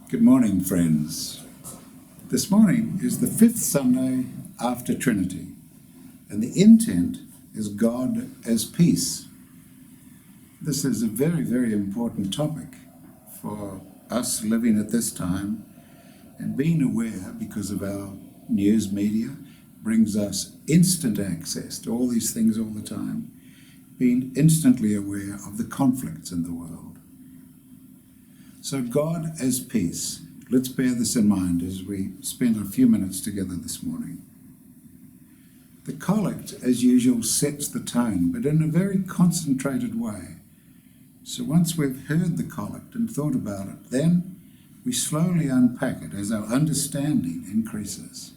Good morning, friends. This morning is the fifth Sunday after Trinity, and the intent is God as peace. This is a very, very important topic for us living at this time, and being aware, because of our news media, brings us instant access to all these things all the time, being instantly aware of the conflicts in the world. So God as peace. Let's bear this in mind as we spend a few minutes together this morning. The collect, as usual, sets the tone, but in a very concentrated way. So once we've heard the collect and thought about it, then we slowly unpack it as our understanding increases.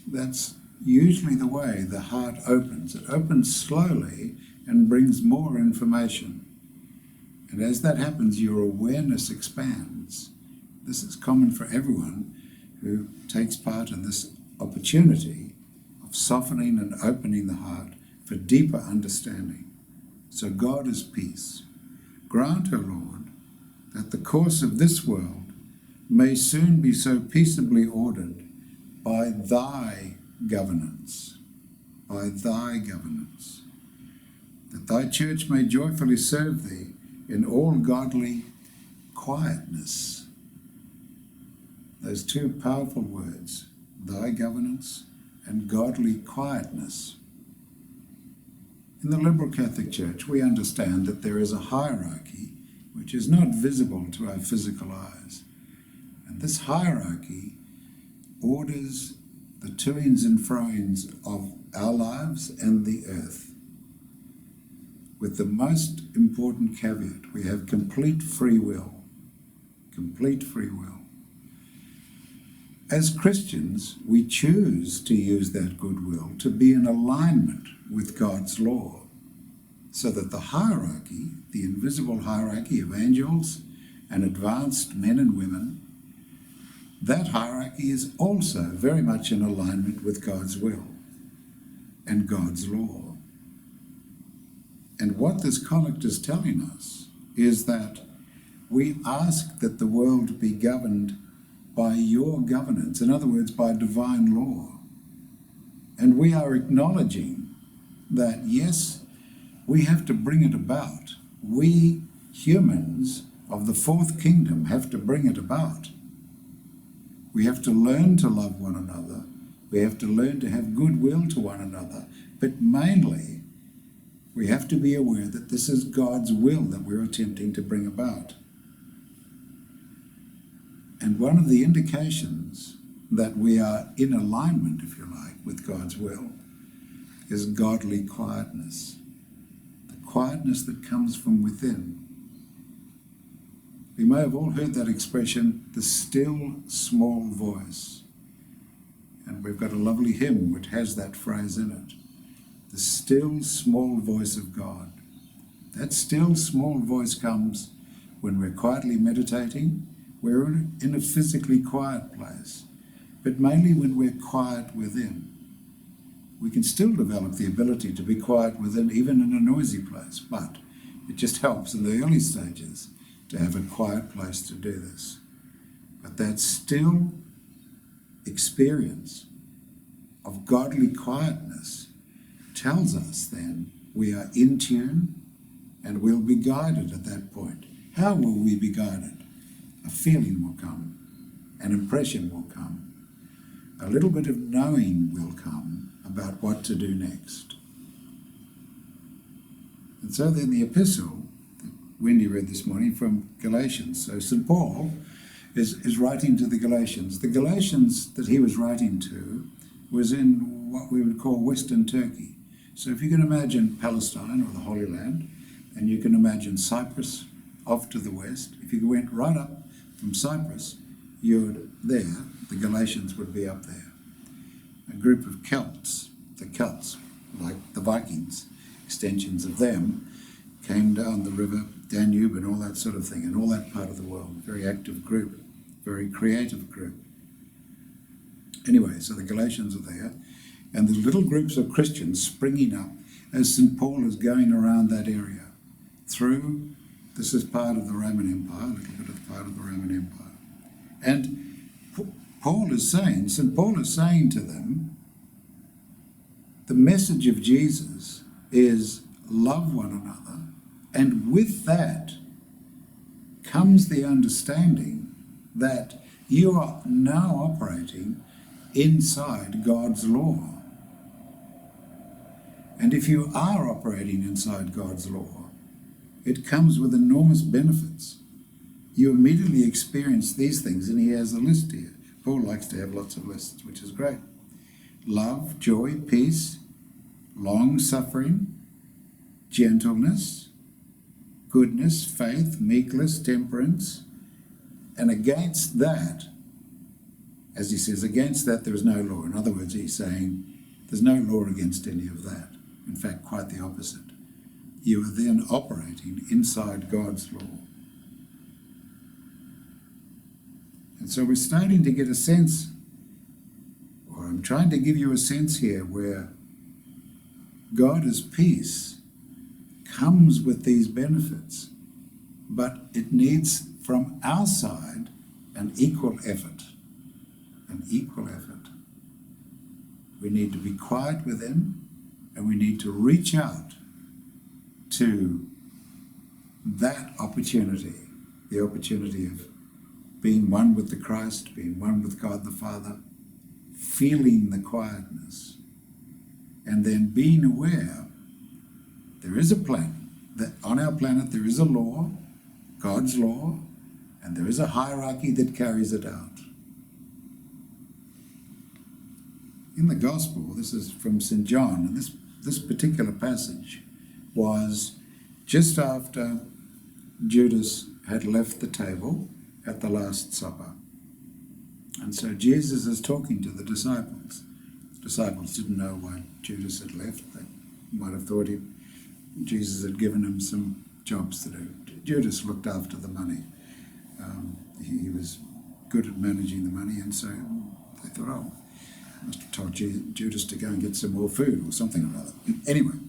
That's usually the way the heart opens. It opens slowly and brings more information. And as that happens, your awareness expands. This is common for everyone who takes part in this opportunity of softening and opening the heart for deeper understanding. So God is peace. Grant, O Lord, that the course of this world may soon be so peaceably ordered by thy governance, that thy church may joyfully serve thee in all godly quietness. Those two powerful words, thy governance and godly quietness. In the liberal Catholic Church, we understand that there is a hierarchy which is not visible to our physical eyes. And this hierarchy orders the toings and froings of our lives and the earth. With the most important caveat, we have complete free will. Complete free will. As Christians, we choose to use that goodwill to be in alignment with God's law, so that the hierarchy, the invisible hierarchy of angels and advanced men and women, that hierarchy is also very much in alignment with God's will and God's law. And what this collect is telling us is that we ask that the world be governed by your governance, in other words, by divine law. And we are acknowledging that, yes, we have to bring it about. We humans of the fourth kingdom have to bring it about. We have to learn to love one another. We have to learn to have goodwill to one another. But mainly, we have to be aware that this is God's will that we're attempting to bring about. And one of the indications that we are in alignment, if you like, with God's will is godly quietness. The quietness that comes from within. We may have all heard that expression, the still small voice. And we've got a lovely hymn which has that phrase in it. The still small voice of God. That still small voice comes when we're quietly meditating. We're in a physically quiet place, but mainly when we're quiet within. We can still develop the ability to be quiet within, even in a noisy place, but it just helps in the early stages to have a quiet place to do this. But that still experience of godly quietness tells us then we are in tune and we'll be guided at that point. How will we be guided? A feeling will come, an impression will come, a little bit of knowing will come about what to do next. And so then the epistle that Wendy read this morning from Galatians. So St. Paul is writing to the Galatians. The Galatians that he was writing to was in what we would call Western Turkey. So if you can imagine Palestine or the Holy Land, and you can imagine Cyprus off to the west, if you went right up from Cyprus, you're there, the Galatians would be up there. A group of Celts, the Celts, like the Vikings, extensions of them, came down the river Danube and all that sort of thing, and all that part of the world. Very active group, very creative group. Anyway, so the Galatians are there, and the little groups of Christians springing up as St. Paul is going around that area through, this is part of the Roman Empire, a little bit of part of the Roman Empire. And St. Paul is saying to them, the message of Jesus is love one another, and with that comes the understanding that you are now operating inside God's law. And if you are operating inside God's law, it comes with enormous benefits. You immediately experience these things, and he has a list here. Paul likes to have lots of lists, which is great. Love, joy, peace, long-suffering, gentleness, goodness, faith, meekness, temperance. And against that, as he says, against that there is no law. In other words, he's saying there's no law against any of that. In fact, quite the opposite. You are then operating inside God's law. And so we're starting to get a sense, or I'm trying to give you a sense here, where God as peace comes with these benefits, but it needs from our side an equal effort. An equal effort. We need to be quiet with him, and we need to reach out to that opportunity, the opportunity of being one with the Christ, being one with God the Father, feeling the quietness, and then being aware there is a plan, that on our planet there is a law, God's law, and there is a hierarchy that carries it out. In the Gospel, this is from St. John, and this particular passage was just after Judas had left the table at the Last Supper. And so Jesus is talking to the disciples. The disciples didn't know why Judas had left. They might have thought Jesus had given him some jobs to do. Judas looked after the money. He was good at managing the money, and so they thought, oh, must have told Judas to go and get some more food or something or other. Anyway,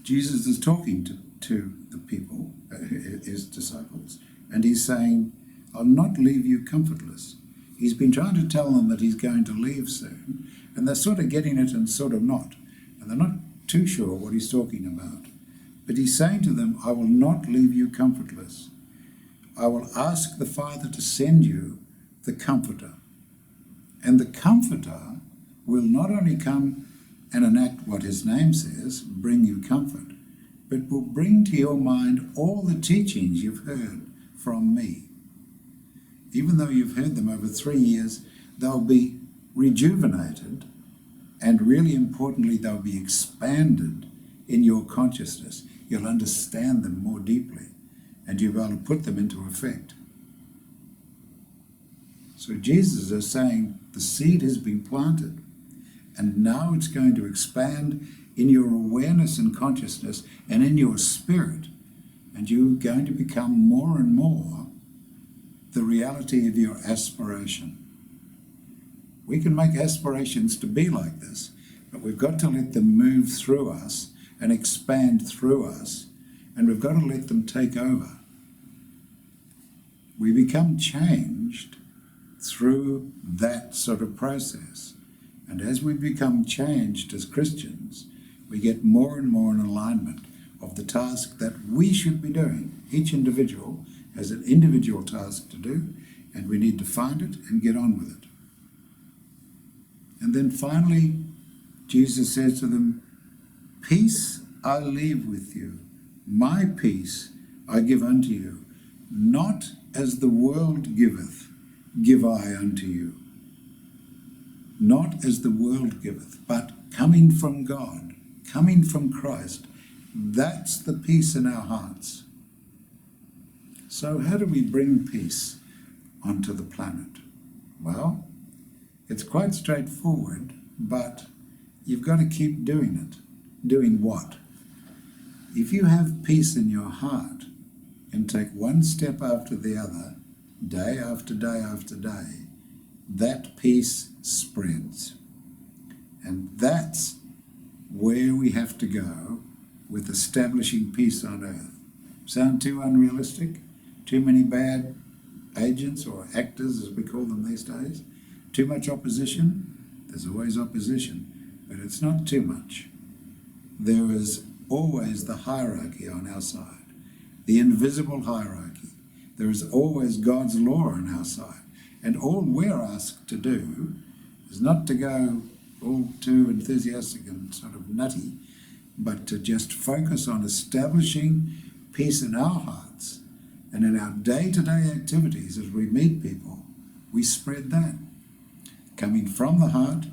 Jesus is talking to the people, his disciples, and he's saying, I'll not leave you comfortless. He's been trying to tell them that he's going to leave soon, and they're sort of getting it and sort of not. And they're not too sure what he's talking about. But he's saying to them, I will not leave you comfortless. I will ask the Father to send you the Comforter. And the Comforter will not only come and enact what his name says, bring you comfort, but will bring to your mind all the teachings you've heard from me. Even though you've heard them over 3 years, they'll be rejuvenated, and really importantly, they'll be expanded in your consciousness. You'll understand them more deeply, and you'll be able to put them into effect. So Jesus is saying the seed has been planted, and now it's going to expand in your awareness and consciousness and in your spirit, and you're going to become more and more the reality of your aspiration. We can make aspirations to be like this, but we've got to let them move through us and expand through us, and we've got to let them take over. We become changed through that sort of process. And as we become changed as Christians, we get more and more in alignment of the task that we should be doing. Each individual has an individual task to do, and we need to find it and get on with it. And then finally, Jesus says to them, peace I leave with you, my peace I give unto you, not as the world giveth, give I unto you. Not as the world giveth, but coming from God, coming from Christ. That's the peace in our hearts. So how do we bring peace onto the planet? Well, it's quite straightforward, but you've got to keep doing it. Doing what? If you have peace in your heart and take one step after the other, day after day after day, that peace spreads. And that's where we have to go with establishing peace on earth. Sound too unrealistic? Too many bad agents or actors, as we call them these days. Too much opposition? There's always opposition, but it's not too much. There is always the hierarchy on our side, the invisible hierarchy. There is always God's law on our side. And all we're asked to do is not to go all too enthusiastic and sort of nutty, but to just focus on establishing peace in our hearts. And in our day-to-day activities, as we meet people, we spread that. Coming from the heart,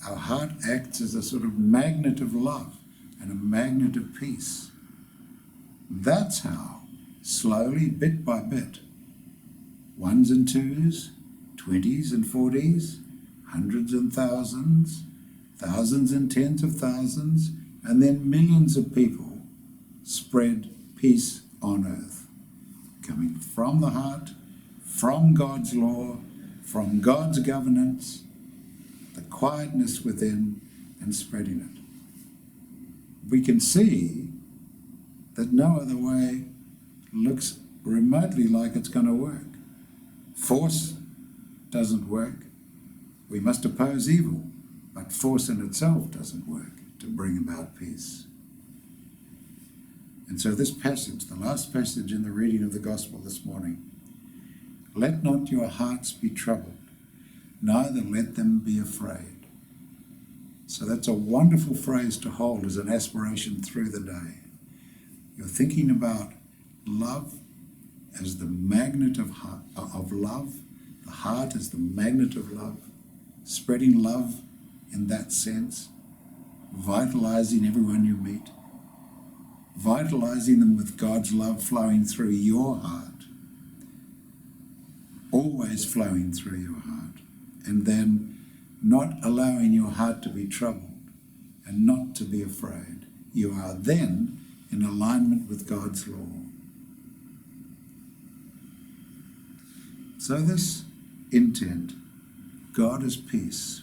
our heart acts as a sort of magnet of love and a magnet of peace. That's how, slowly, bit by bit, 1s and 2s, 20s and 40s, hundreds and thousands, thousands and tens of thousands, and then millions of people spread peace on earth. Coming from the heart, from God's law, from God's governance, the quietness within, and spreading it. We can see that no other way looks remotely like it's going to work. Force doesn't work. We must oppose evil, but force in itself doesn't work to bring about peace. And so this passage, the last passage in the reading of the gospel this morning, let not your hearts be troubled, neither let them be afraid. So that's a wonderful phrase to hold as an aspiration through the day. You're thinking about love as the magnet of love, the heart as the magnet of love, spreading love in that sense, vitalizing everyone you meet, vitalizing them with God's love flowing through your heart, always flowing through your heart, and then not allowing your heart to be troubled and not to be afraid. You are then in alignment with God's law. So this intent, God is peace.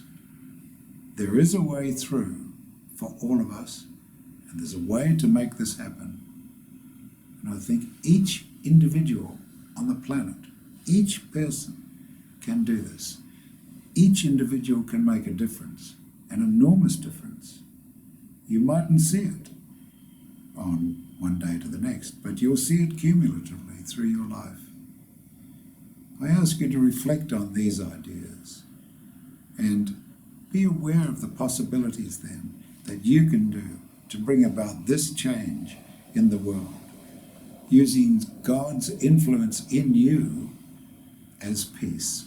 There is a way through for all of us, and there's a way to make this happen. And I think each individual on the planet, each person can do this. Each individual can make a difference, an enormous difference. You mightn't see it on one day to the next, but you'll see it cumulatively through your life. I ask you to reflect on these ideas and be aware of the possibilities then that you can do to bring about this change in the world, using God's influence in you as peace.